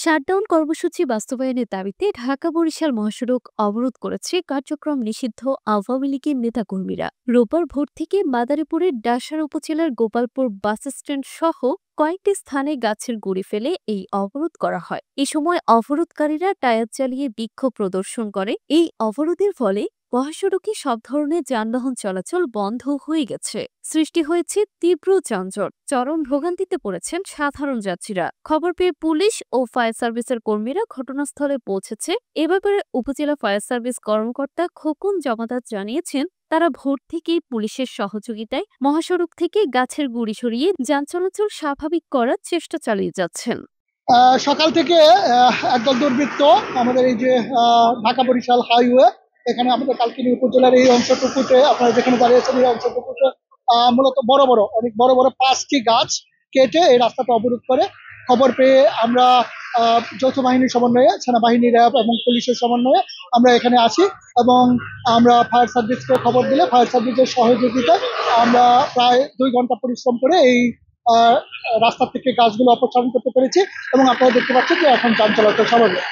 Shutdown কর্মসূচি বাস্তবায়নের দাবিতে ঢাকা-বরিশাল মহাসড়ক অবরোধ করেছে কার্যক্রম নিষিদ্ধ আওয়ামী লীগের নেতাকর্মীরা। রোববার ভোর থেকে মাদারীপুরের ডাসার উপজেলার গোপালপুর বাসস্ট্যান্ড সহ কয়েকটি স্থানে গাছের গুঁড়ি ফেলে এই অবরোধ করা হয়। এ সময় অবরোধকারীরা টায়ার চালিয়ে বিক্ষোভ প্রদর্শন করে। এই অবরোধের ফলে মহাসড়কে সব ধরনের যানবাহন চলাচল বন্ধ হয়ে গেছে। সৃষ্টি হয়েছে তীব্র যানজট। চরম ভোগান্তিতে পড়েছেন সাধারণ যাত্রীরা। খবর পেয়ে পুলিশ ও ফায়ার সার্ভিসের কর্মীরা ঘটনাস্থলে পৌঁছেছে। এ ব্যাপারে উপজেলা ফায়ার সার্ভিস কর্মকর্তা খোকন জমাদার জানিয়েছেন, তারা ভোর থেকেই পুলিশের সহযোগিতায় মহাসড়ক থেকে গাছের গুঁড়ি সরিয়ে যান চলাচল স্বাভাবিক করার চেষ্টা চালিয়ে যাচ্ছেন। সকাল থেকে একদল দুর্বৃত্ত আমাদের এই যে ঢাকা বরিশাল হাইওয়ে, এখানে আমাদের কালকিনি উপজেলার এই অংশটুকুতে আপনারা যেখানে দাঁড়িয়েছেন এই অংশটুকুতে মূলত অনেক বড় বড় 5টি গাছ কেটে এই রাস্তাটা অবরোধ করে। খবর পেয়ে আমরা যৌথ বাহিনীর সমন্বয়ে, সেনাবাহিনী, র্যাব এবং পুলিশের সমন্বয়ে আমরা এখানে আসি এবং আমরা ফায়ার সার্ভিসকে খবর দিলে ফায়ার সার্ভিসের সহযোগিতায় আমরা প্রায় 2 ঘন্টা পরিশ্রম করে এই রাস্তা থেকে গাছগুলো অপসারণ করতে পেরেছি এবং আপনারা দেখতে পাচ্ছেন যে এখন যান চলাচল স্বাভাবিক।